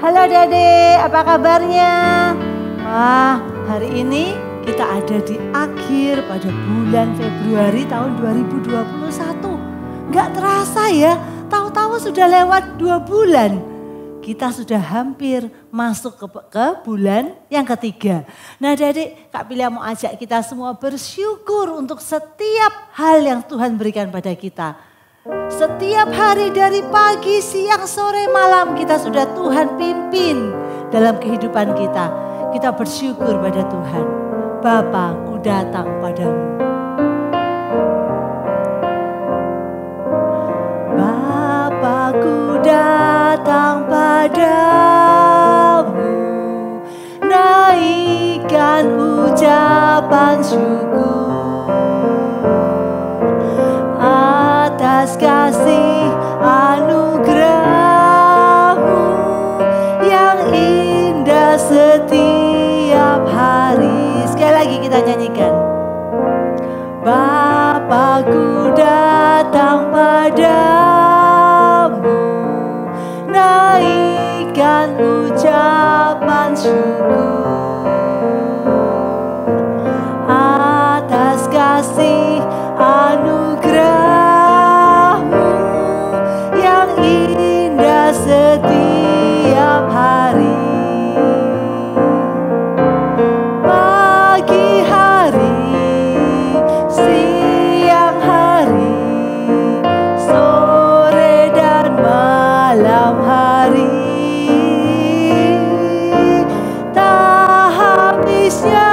Halo Adik-adik, apa kabarnya? Wah, hari ini kita ada di akhir pada bulan Februari tahun 2021. Gak terasa ya, tahu-tahu sudah lewat 2 bulan. Kita sudah hampir masuk ke bulan yang ketiga. Nah Adik-adik, Kak Pilia mau ajak kita semua bersyukur untuk setiap hal yang Tuhan berikan pada kita. Setiap hari dari pagi, siang, sore, malam kita sudah Tuhan pimpin dalam kehidupan kita. Kita bersyukur pada Tuhan. Bapa, ku datang padamu. Bapa, ku datang padamu, naikkan ucapan syukur atas kasih anugerah-Mu yang indah setiap hari. Sekali lagi kita nyanyikan. Bapa-Ku datang padamu, naikkan ucapan syukur atas kasih anugerah-Mu yang indah setiap hari. Pagi hari, siang hari, sore dan malam hari, tak habisnya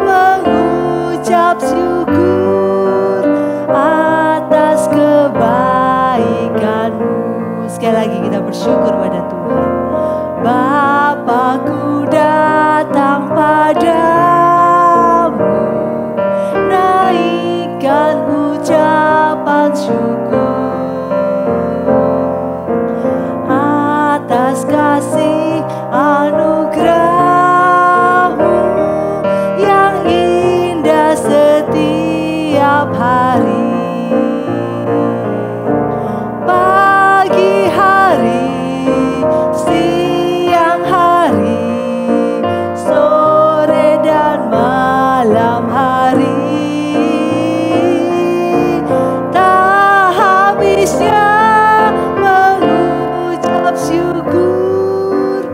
mengucap syukur atas kebaikan-Mu. Sekali lagi kita bersyukur pada Tuhan. Bapa-Ku datang padamu, naikkan ucapan syukur atas kasih anugerah-Mu yang indah setiap hari. Pagi hari, siang hari, sore dan malam hari, tak habisnya mengucap syukur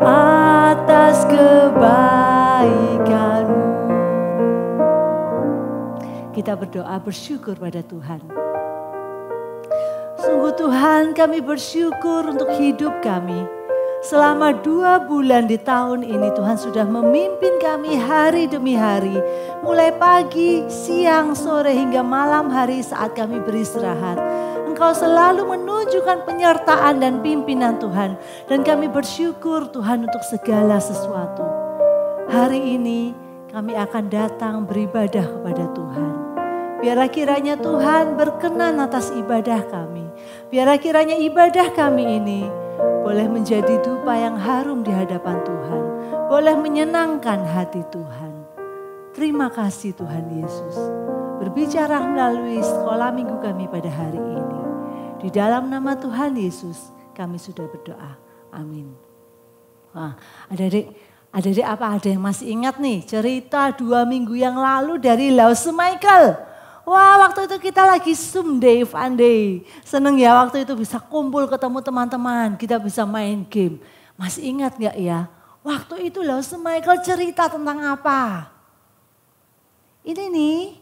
atas kebaikan-Mu. Kita berdoa bersyukur pada Tuhan. Sungguh Tuhan, kami bersyukur untuk hidup kami. Selama 2 bulan di tahun ini Tuhan sudah memimpin kami hari demi hari. Mulai pagi, siang, sore hingga malam hari saat kami beristirahat. Engkau selalu menunjukkan penyertaan dan pimpinan Tuhan. Dan kami bersyukur Tuhan untuk segala sesuatu. Hari ini kami akan datang beribadah kepada Tuhan. Biarlah kiranya Tuhan berkenan atas ibadah kami. Biarlah kiranya ibadah kami ini boleh menjadi dupa yang harum di hadapan Tuhan. Boleh menyenangkan hati Tuhan. Terima kasih Tuhan Yesus. Berbicara melalui sekolah minggu kami pada hari ini. Di dalam nama Tuhan Yesus kami sudah berdoa. Amin. Wah, adik-adik apa ada yang masih ingat nih cerita 2 minggu yang lalu dari Lause Michael? Wah, waktu itu kita lagi Zoom Day, Fun Day. Seneng ya waktu itu bisa kumpul ketemu teman-teman, kita bisa main game. Masih ingat gak ya? Waktu itu Lause Michael cerita tentang apa? Ini nih,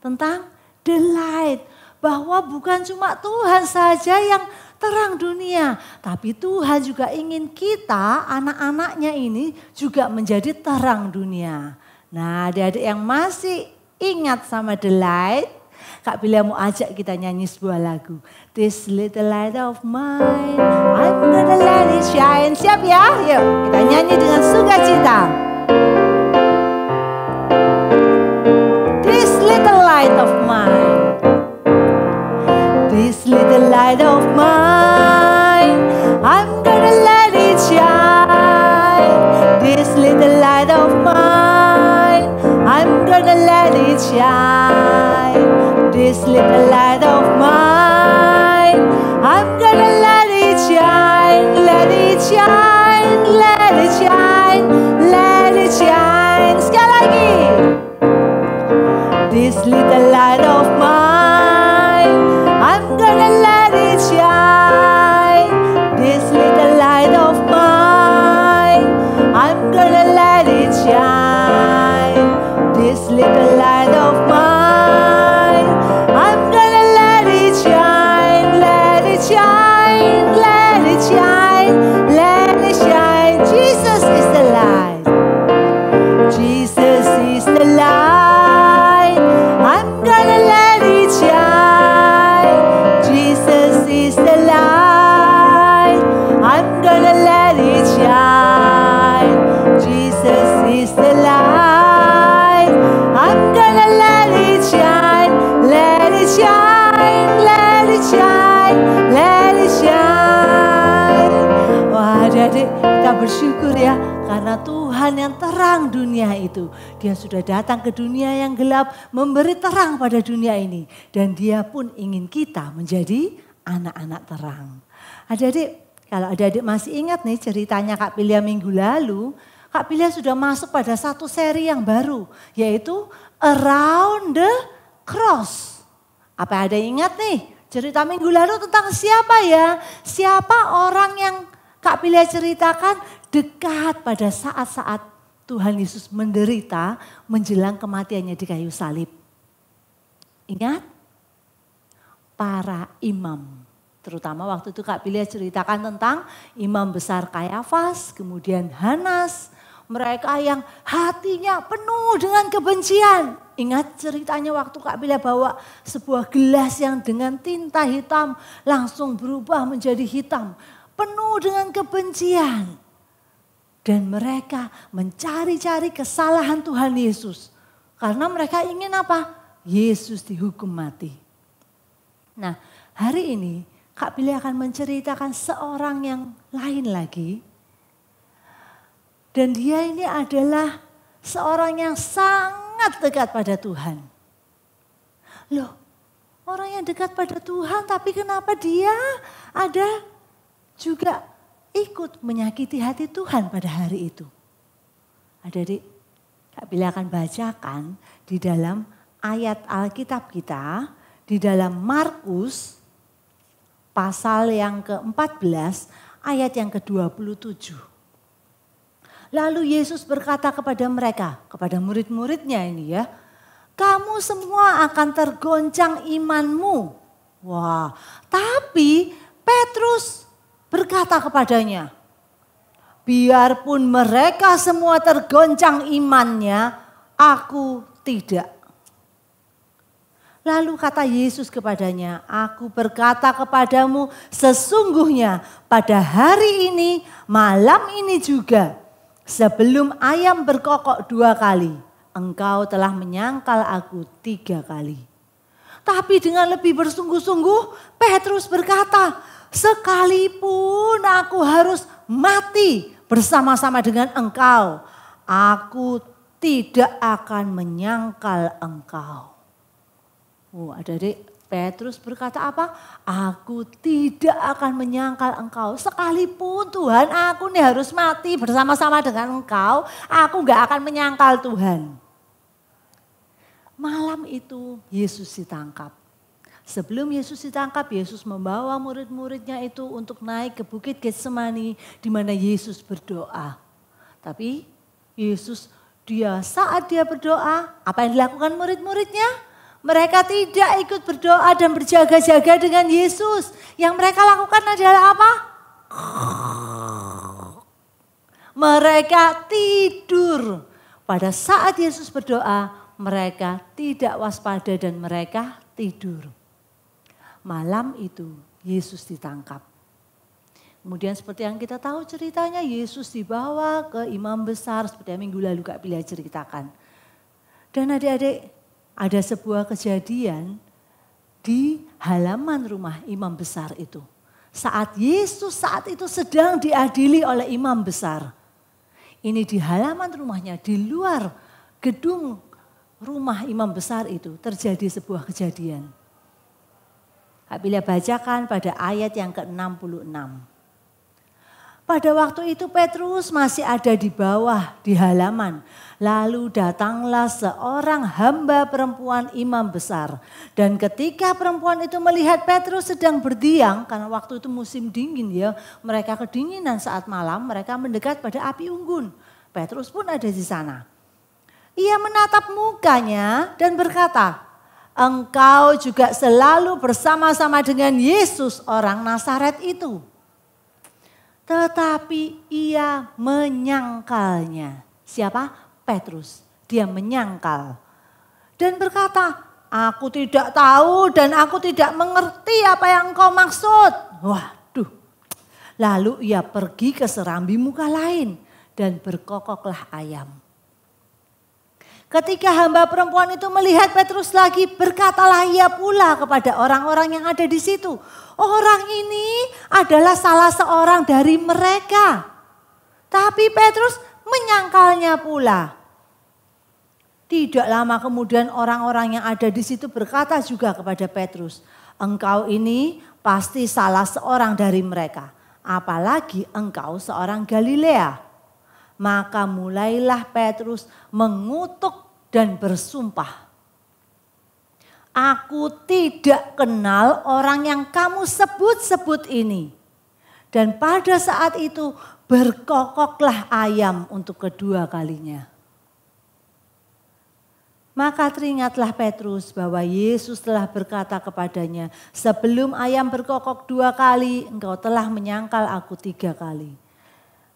tentang the light. Bahwa bukan cuma Tuhan saja yang terang dunia. Tapi Tuhan juga ingin kita, anak-anaknya ini juga menjadi terang dunia. Nah, adik-adik yang masih ingat sama the light, Kak Pilia mau ajak kita nyanyi sebuah lagu. This little light of mine, I'm gonna let it shine. Siap ya? Yuk kita nyanyi dengan sukacita. This little light of mine, this little light of mine, I'm gonna let it shine. This little light of mine, I'm gonna let it shine. This little light of mine, I'm gonna let it shine, let it shine. shine, let it shine, let it shine. Sekali lagi. This little light of mine, I'm gonna let it shine. This little light of mine, I'm gonna let it shine. This little light of mine, I'm gonna let it shine. Let it shine, let it shine, let it shine. Jesus is the light. Jesus is the light. I'm gonna let it shine. Jesus is the light. I'm gonna let it shine. Jesus is the light. I'm gonna let it shine. Let it shine. Let it shine. Let it shine. Wah, adik-adik, kita bersyukur ya. Karena Tuhan yang terang dunia itu. Dia sudah datang ke dunia yang gelap. Memberi terang pada dunia ini. Dan dia pun ingin kita menjadi anak-anak terang. Adik-adik, kalau adik-adik masih ingat nih ceritanya Kak Pilia minggu lalu. Kak Pilia sudah masuk pada satu seri yang baru. Yaitu Around the Cross. Apa ada ingat nih? Cerita minggu lalu tentang siapa ya? Siapa orang yang Kak Pilia ceritakan dekat pada saat-saat Tuhan Yesus menderita menjelang kematiannya di kayu salib. Ingat? Para imam. Terutama waktu itu Kak Pilia ceritakan tentang imam besar Kayafas, kemudian Hanas. Mereka yang hatinya penuh dengan kebencian. Ingat ceritanya waktu Kak Pilia bawa sebuah gelas yang dengan tinta hitam langsung berubah menjadi hitam. Penuh dengan kebencian. Dan mereka mencari-cari kesalahan Tuhan Yesus. Karena mereka ingin apa? Yesus dihukum mati. Nah, hari ini Kak Pilia akan menceritakan seorang yang lain lagi. Dan dia ini adalah seorang yang sangat dekat pada Tuhan. Loh, orang yang dekat pada Tuhan tapi kenapa dia ada juga ikut menyakiti hati Tuhan pada hari itu. Adik-adik, Kak Pilia akan bacakan di dalam ayat Alkitab kita, di dalam Markus pasal yang ke-14 ayat yang ke-27. Lalu Yesus berkata kepada mereka, kepada murid-muridnya ini ya, kamu semua akan tergoncang imanmu. Wah, tapi Petrus berkata kepadanya, biarpun mereka semua tergoncang imannya, aku tidak. Lalu kata Yesus kepadanya, aku berkata kepadamu sesungguhnya pada hari ini, malam ini juga, sebelum ayam berkokok 2 kali, engkau telah menyangkal aku 3 kali. Tapi dengan lebih bersungguh-sungguh, Petrus berkata, sekalipun aku harus mati bersama-sama dengan engkau, aku tidak akan menyangkal engkau. Adik-adik, Petrus berkata apa? Aku tidak akan menyangkal engkau. Sekalipun Tuhan, aku nih harus mati bersama-sama dengan engkau, aku gak akan menyangkal Tuhan. Malam itu Yesus ditangkap. Sebelum Yesus ditangkap, Yesus membawa murid-muridnya itu untuk naik ke Bukit Getsemani di mana Yesus berdoa. Tapi Yesus saat dia berdoa, apa yang dilakukan murid-muridnya? Mereka tidak ikut berdoa dan berjaga-jaga dengan Yesus. Yang mereka lakukan adalah apa? Mereka tidur. Pada saat Yesus berdoa, mereka tidak waspada dan mereka tidur. Malam itu Yesus ditangkap. Kemudian seperti yang kita tahu ceritanya, Yesus dibawa ke imam besar seperti yang minggu lalu Kak Pilia ceritakan. Dan adik-adik, ada sebuah kejadian di halaman rumah imam besar itu. Saat Yesus saat itu sedang diadili oleh imam besar. Ini di halaman rumahnya, di luar gedung rumah imam besar itu terjadi sebuah kejadian. Kak Pilia bacakan pada ayat yang ke-66. Pada waktu itu Petrus masih ada di bawah di halaman. Lalu datanglah seorang hamba perempuan imam besar. Dan ketika perempuan itu melihat Petrus sedang berdiam, karena waktu itu musim dingin ya, mereka kedinginan saat malam, mereka mendekat pada api unggun. Petrus pun ada di sana. Ia menatap mukanya dan berkata, "Engkau juga selalu bersama-sama dengan Yesus orang Nazaret itu." Tetapi ia menyangkalnya. Siapa? Petrus. Dia menyangkal. Dan berkata, "Aku tidak tahu dan aku tidak mengerti apa yang engkau maksud." Waduh. Lalu ia pergi ke serambi muka lain dan berkokoklah ayam. Ketika hamba perempuan itu melihat Petrus lagi, berkatalah ia pula kepada orang-orang yang ada di situ, "Orang ini adalah salah seorang dari mereka." Tapi Petrus menyangkalnya pula. Tidak lama kemudian orang-orang yang ada di situ berkata juga kepada Petrus, "Engkau ini pasti salah seorang dari mereka, apalagi engkau seorang Galilea." Maka mulailah Petrus mengutuk dan bersumpah, "Aku tidak kenal orang yang kamu sebut-sebut ini." Dan pada saat itu berkokoklah ayam untuk kedua kalinya. Maka teringatlah Petrus bahwa Yesus telah berkata kepadanya, "Sebelum ayam berkokok 2 kali, engkau telah menyangkal aku 3 kali."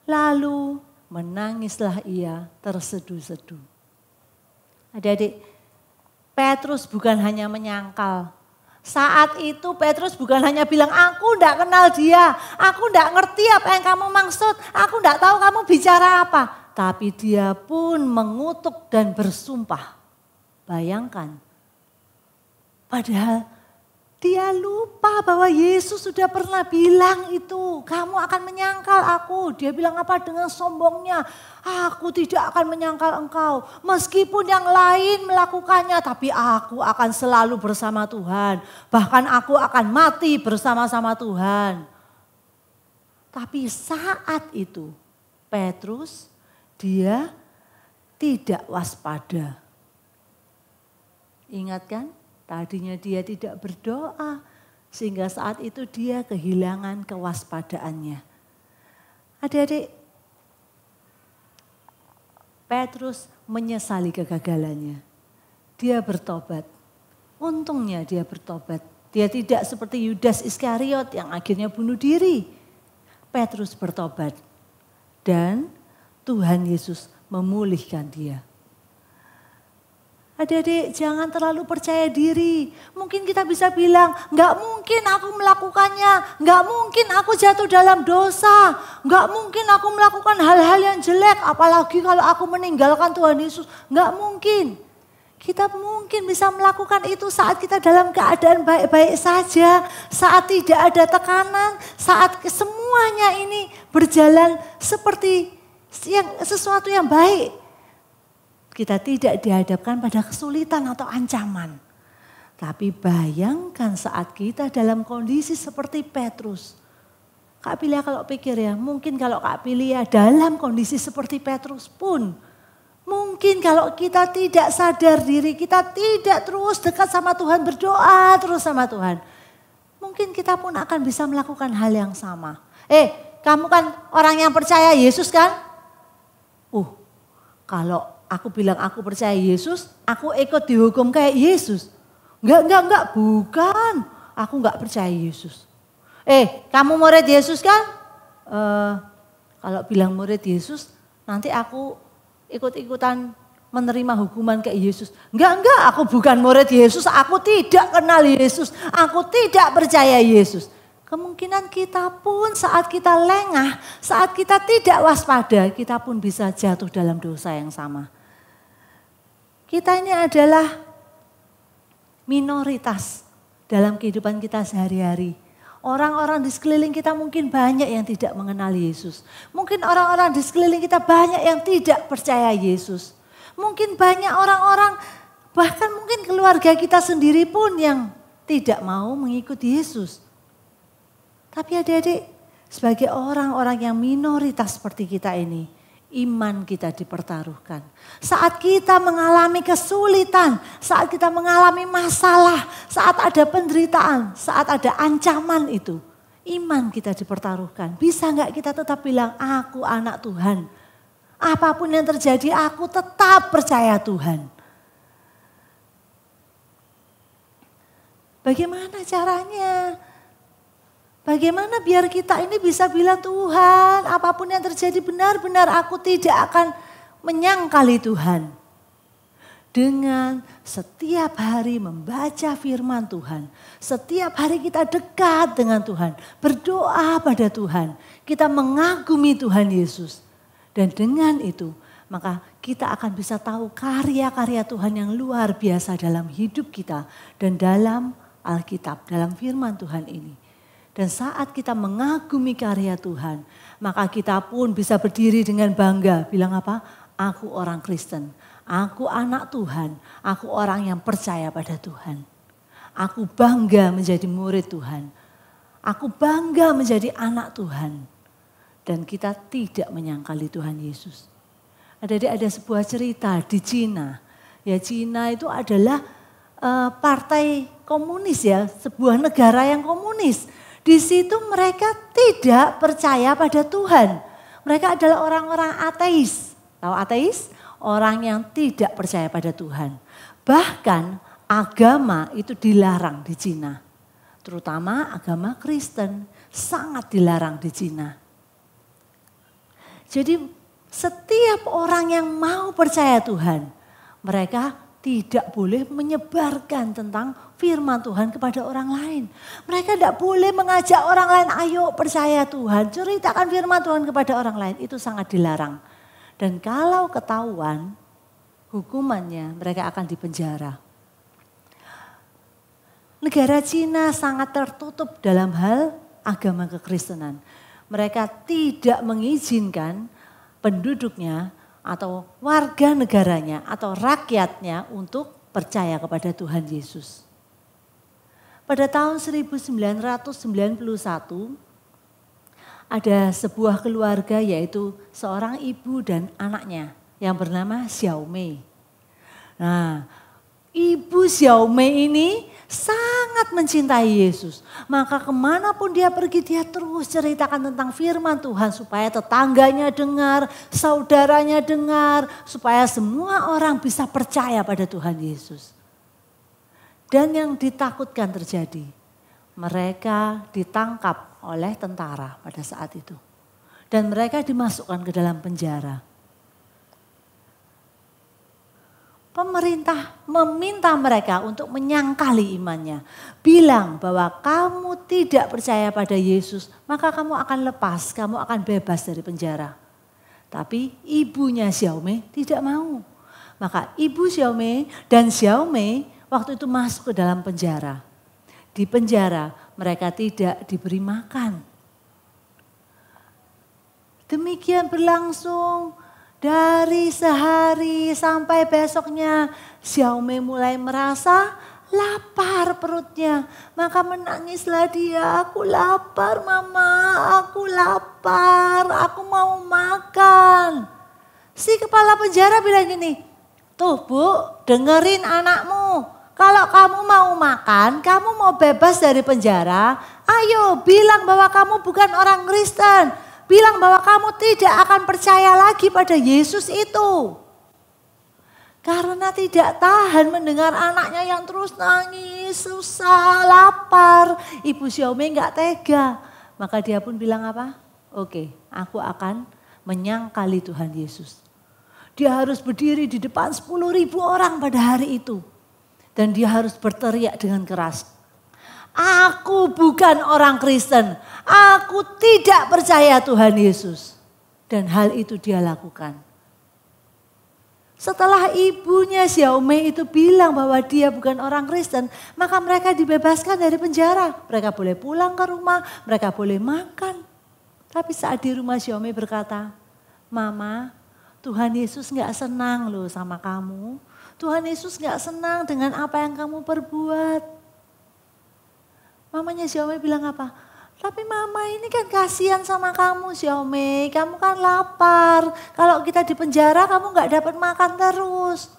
Lalu menangislah ia terseduh-seduh. Adik-adik, Petrus bukan hanya menyangkal. Saat itu Petrus bukan hanya bilang, "Aku enggak kenal dia, aku enggak ngerti apa yang kamu maksud, aku enggak tahu kamu bicara apa." Tapi dia pun mengutuk dan bersumpah. Bayangkan, padahal dia lupa bahwa Yesus sudah pernah bilang itu, "Kamu akan menyangkal aku." Dia bilang apa dengan sombongnya? "Aku tidak akan menyangkal engkau. Meskipun yang lain melakukannya, tapi aku akan selalu bersama Tuhan. Bahkan aku akan mati bersama-sama Tuhan." Tapi saat itu Petrus, dia tidak waspada. Ingat kan? Tadinya dia tidak berdoa, sehingga saat itu dia kehilangan kewaspadaannya. Adik-adik, Petrus menyesali kegagalannya. Dia bertobat. Untungnya dia bertobat. Dia tidak seperti Yudas Iskariot yang akhirnya bunuh diri. Petrus bertobat dan Tuhan Yesus memulihkan dia. Adik-adik, jangan terlalu percaya diri. Mungkin kita bisa bilang, "Enggak mungkin aku melakukannya, enggak mungkin aku jatuh dalam dosa, enggak mungkin aku melakukan hal-hal yang jelek, apalagi kalau aku meninggalkan Tuhan Yesus." Enggak mungkin. Kita mungkin bisa melakukan itu saat kita dalam keadaan baik-baik saja, saat tidak ada tekanan, saat semuanya ini berjalan seperti sesuatu yang baik. Kita tidak dihadapkan pada kesulitan atau ancaman. Tapi bayangkan saat kita dalam kondisi seperti Petrus. Kak Pilia kalau pikir ya, mungkin kalau Kak Pilia dalam kondisi seperti Petrus pun. Mungkin kalau kita tidak sadar diri, kita tidak terus dekat sama Tuhan, berdoa terus sama Tuhan. Mungkin kita pun akan bisa melakukan hal yang sama. Kamu kan orang yang percaya Yesus kan? Kalau aku bilang aku percaya Yesus, aku ikut dihukum kayak Yesus. Enggak, bukan. Aku enggak percaya Yesus. Kamu murid Yesus kan? Kalau bilang murid Yesus, nanti aku ikut-ikutan menerima hukuman kayak Yesus. Enggak, aku bukan murid Yesus, aku tidak kenal Yesus, aku tidak percaya Yesus. Kemungkinan kita pun saat kita lengah, saat kita tidak waspada, kita pun bisa jatuh dalam dosa yang sama. Kita ini adalah minoritas dalam kehidupan kita sehari-hari. Orang-orang di sekeliling kita mungkin banyak yang tidak mengenal Yesus. Mungkin orang-orang di sekeliling kita banyak yang tidak percaya Yesus. Mungkin banyak orang-orang, bahkan mungkin keluarga kita sendiri pun yang tidak mau mengikuti Yesus. Tapi adik-adik, sebagai orang-orang yang minoritas seperti kita ini, iman kita dipertaruhkan. Saat kita mengalami kesulitan, saat kita mengalami masalah, saat ada penderitaan, saat ada ancaman itu, iman kita dipertaruhkan. Bisa enggak kita tetap bilang, aku anak Tuhan. Apapun yang terjadi, aku tetap percaya Tuhan. Bagaimana caranya? Bagaimana biar kita ini bisa bilang, Tuhan, apapun yang terjadi benar-benar aku tidak akan menyangkali Tuhan. Dengan setiap hari membaca firman Tuhan. Setiap hari kita dekat dengan Tuhan. Berdoa pada Tuhan. Kita mengagumi Tuhan Yesus. Dan dengan itu maka kita akan bisa tahu karya-karya Tuhan yang luar biasa dalam hidup kita. Dan dalam Alkitab, dalam firman Tuhan ini. Dan saat kita mengagumi karya Tuhan, maka kita pun bisa berdiri dengan bangga. Bilang apa? Aku orang Kristen, aku anak Tuhan, aku orang yang percaya pada Tuhan. Aku bangga menjadi murid Tuhan. Aku bangga menjadi anak Tuhan. Dan kita tidak menyangkali Tuhan Yesus. Ada sebuah cerita di Cina. Ya, Cina itu adalah partai komunis ya, sebuah negara yang komunis. Di situ mereka tidak percaya pada Tuhan. Mereka adalah orang-orang ateis. Tahu ateis? Orang yang tidak percaya pada Tuhan. Bahkan agama itu dilarang di Cina. Terutama agama Kristen sangat dilarang di Cina. Jadi setiap orang yang mau percaya Tuhan, mereka tidak boleh menyebarkan tentang firman Tuhan kepada orang lain. Mereka tidak boleh mengajak orang lain, ayo percaya Tuhan, ceritakan firman Tuhan kepada orang lain. Itu sangat dilarang. Dan kalau ketahuan, hukumannya mereka akan dipenjara. Negara Cina sangat tertutup dalam hal agama kekristenan. Mereka tidak mengizinkan penduduknya atau warga negaranya atau rakyatnya untuk percaya kepada Tuhan Yesus. Pada tahun 1991 ada sebuah keluarga yaitu seorang ibu dan anaknya yang bernama Xiaomei. Nah, ibu Xiaomei ini sangat mencintai Yesus. Maka kemanapun dia pergi dia terus ceritakan tentang firman Tuhan. Supaya tetangganya dengar, saudaranya dengar. Supaya semua orang bisa percaya pada Tuhan Yesus. Dan yang ditakutkan terjadi. Mereka ditangkap oleh tentara pada saat itu. Dan mereka dimasukkan ke dalam penjara. Pemerintah meminta mereka untuk menyangkali imannya. Bilang bahwa kamu tidak percaya pada Yesus, maka kamu akan lepas, kamu akan bebas dari penjara. Tapi ibunya Xiaomei tidak mau. Maka ibu Xiaomei dan Xiaomei waktu itu masuk ke dalam penjara. Di penjara mereka tidak diberi makan. Demikian berlangsung. Dari sehari sampai besoknya Xiaomei mulai merasa lapar perutnya. Maka menangislah dia, aku lapar mama, aku lapar, aku mau makan. Si kepala penjara bilang gini, tuh bu dengerin anakmu. Kalau kamu mau makan, kamu mau bebas dari penjara, ayo bilang bahwa kamu bukan orang Kristen. Bilang bahwa kamu tidak akan percaya lagi pada Yesus itu. Karena tidak tahan mendengar anaknya yang terus nangis, susah, lapar. Ibu Xiaomei enggak tega. Maka dia pun bilang apa? Oke, aku akan menyangkali Tuhan Yesus. Dia harus berdiri di depan 10.000 orang pada hari itu. Dan dia harus berteriak dengan keras. Aku bukan orang Kristen. Aku tidak percaya Tuhan Yesus. Dan hal itu dia lakukan. Setelah ibunya Xiaomei itu bilang bahwa dia bukan orang Kristen. Maka mereka dibebaskan dari penjara. Mereka boleh pulang ke rumah. Mereka boleh makan. Tapi saat di rumah Xiaomei berkata, Mama, Tuhan Yesus gak senang loh sama kamu. Tuhan Yesus gak senang dengan apa yang kamu perbuat. Mamanya Xiaomei bilang apa? Tapi mama ini kan kasihan sama kamu Xiaomei, kamu kan lapar. Kalau kita di penjara kamu gak dapat makan terus.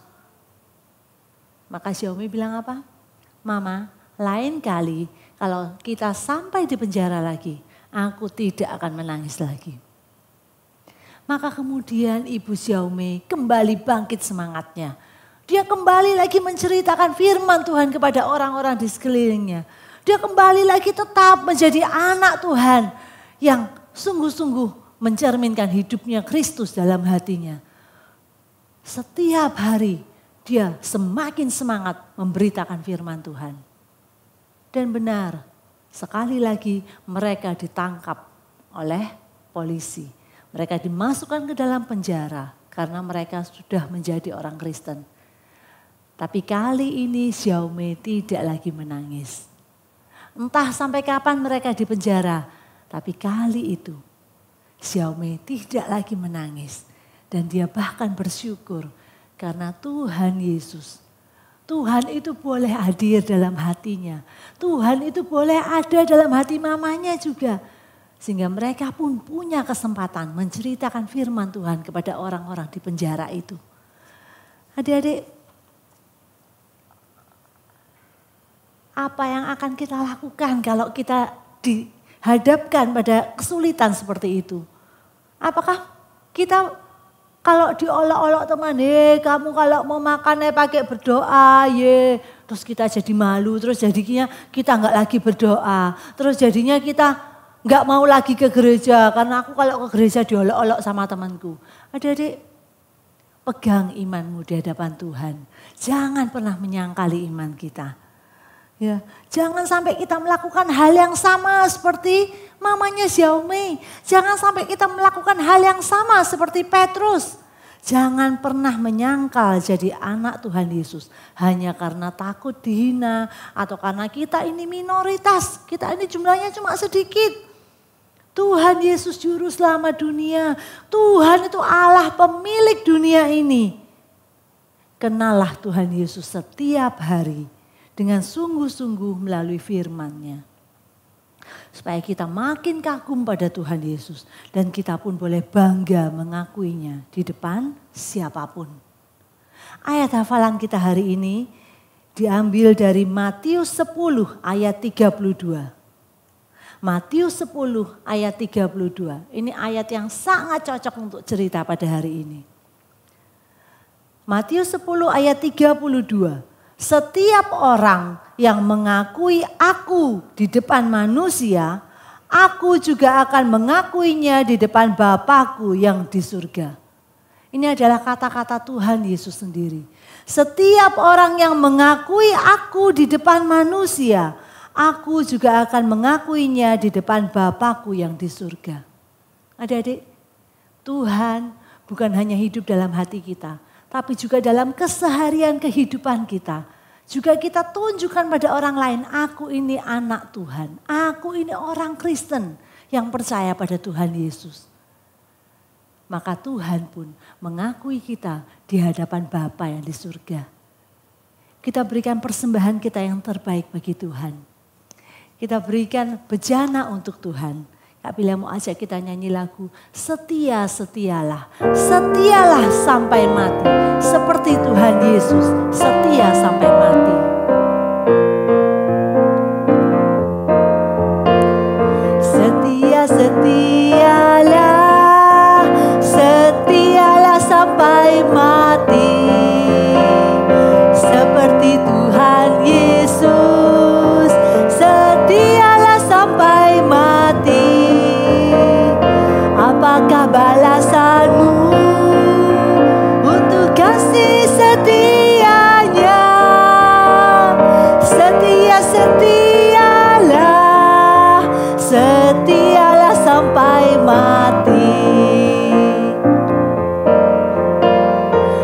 Maka Xiaomei bilang apa? Mama, lain kali kalau kita sampai di penjara lagi, aku tidak akan menangis lagi. Maka kemudian Ibu Xiaomei kembali bangkit semangatnya. Dia kembali lagi menceritakan firman Tuhan kepada orang-orang di sekelilingnya. Dia kembali lagi tetap menjadi anak Tuhan yang sungguh-sungguh mencerminkan hidupnya Kristus dalam hatinya. Setiap hari dia semakin semangat memberitakan firman Tuhan. Dan benar, sekali lagi mereka ditangkap oleh polisi. Mereka dimasukkan ke dalam penjara karena mereka sudah menjadi orang Kristen. Tapi kali ini Xiaomei tidak lagi menangis. Entah sampai kapan mereka di penjara, tapi kali itu Xiaomei tidak lagi menangis. Dan dia bahkan bersyukur karena Tuhan Yesus. Tuhan itu boleh hadir dalam hatinya. Tuhan itu boleh ada dalam hati mamanya juga. Sehingga mereka pun punya kesempatan menceritakan firman Tuhan kepada orang-orang di penjara itu. Adik-adik, apa yang akan kita lakukan kalau kita dihadapkan pada kesulitan seperti itu? Apakah kita kalau diolok-olok teman, kamu kalau mau makan pakai berdoa, terus kita jadi malu, terus jadinya kita nggak lagi berdoa, terus jadinya kita nggak mau lagi ke gereja karena aku kalau ke gereja diolok-olok sama temanku. Adik-adik, pegang imanmu di hadapan Tuhan. Jangan pernah menyangkali iman kita. Ya, jangan sampai kita melakukan hal yang sama seperti mamanya Xiaomei. Jangan sampai kita melakukan hal yang sama seperti Petrus. Jangan pernah menyangkal jadi anak Tuhan Yesus hanya karena takut dihina atau karena kita ini minoritas. Kita ini jumlahnya cuma sedikit. Tuhan Yesus juru selamat dunia. Tuhan itu Allah pemilik dunia ini. Kenalah Tuhan Yesus setiap hari. Dengan sungguh-sungguh melalui firman-Nya. Supaya kita makin kagum pada Tuhan Yesus. Dan kita pun boleh bangga mengakuinya di depan siapapun. Ayat hafalan kita hari ini diambil dari Matius 10 ayat 32. Matius 10 ayat 32. Ini ayat yang sangat cocok untuk cerita pada hari ini. Matius 10 ayat 32. Setiap orang yang mengakui aku di depan manusia, aku juga akan mengakuinya di depan Bapa-Ku yang di surga. Ini adalah kata-kata Tuhan Yesus sendiri. Setiap orang yang mengakui aku di depan manusia, aku juga akan mengakuinya di depan Bapa-Ku yang di surga. Adik-adik, Tuhan bukan hanya hidup dalam hati kita, tapi juga dalam keseharian kehidupan kita. Juga kita tunjukkan pada orang lain, aku ini anak Tuhan. Aku ini orang Kristen yang percaya pada Tuhan Yesus. Maka Tuhan pun mengakui kita di hadapan Bapa yang di surga. Kita berikan persembahan kita yang terbaik bagi Tuhan. Kita berikan bejana untuk Tuhan. Kak Bila mau ajak kita nyanyi lagu Setia-setialah, setialah sampai mati. Seperti Tuhan Yesus setia sampai mati. Setia-setialah, setialah sampai mati. Seperti Tuhan Yesus setialah sampai mati. Apakah balasanmu untuk kasih setianya? Setia-setialah, setialah sampai mati.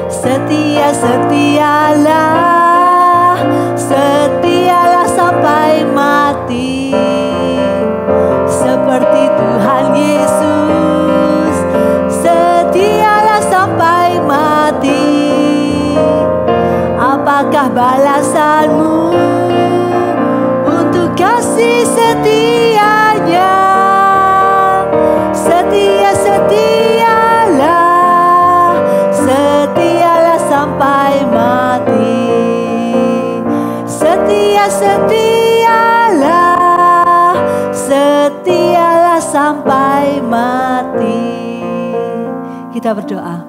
Setia-setialah, setialah sampai mati. Seperti Tuhan Yesus setialah sampai mati. Apakah balasanmu untuk kasih setianya. Setialah sampai mati. Setialah sampai mati. Kita berdoa.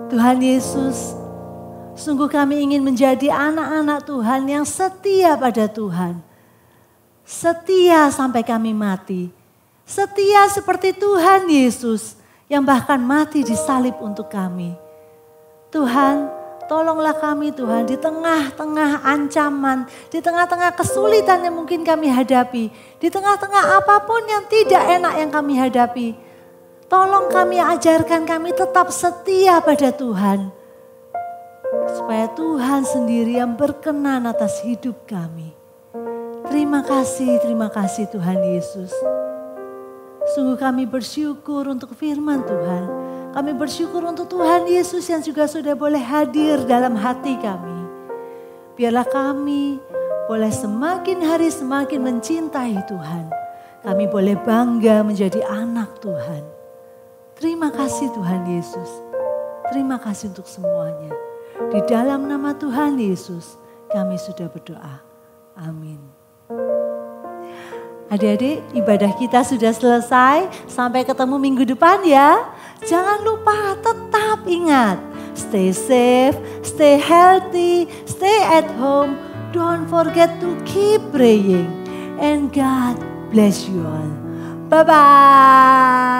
Tuhan Yesus, sungguh kami ingin menjadi anak-anak Tuhan yang setia pada Tuhan. Setia sampai kami mati. Setia seperti Tuhan Yesus yang bahkan mati disalib untuk kami. Tuhan, tolonglah kami Tuhan di tengah-tengah ancaman, di tengah-tengah kesulitan yang mungkin kami hadapi, di tengah-tengah apapun yang tidak enak yang kami hadapi. Tolong kami, ajarkan kami tetap setia pada Tuhan. Supaya Tuhan sendiri yang berkenan atas hidup kami. Terima kasih Tuhan Yesus. Sungguh kami bersyukur untuk firman Tuhan. Kami bersyukur untuk Tuhan Yesus yang juga sudah boleh hadir dalam hati kami. Biarlah kami boleh semakin hari semakin mencintai Tuhan. Kami boleh bangga menjadi anak Tuhan. Terima kasih Tuhan Yesus. Terima kasih untuk semuanya. Di dalam nama Tuhan Yesus kami sudah berdoa. Amin. Adik-adik, ibadah kita sudah selesai. Sampai ketemu minggu depan ya. Jangan lupa, tetap ingat. Stay safe, stay healthy, stay at home. Don't forget to keep praying. And God bless you all. Bye-bye.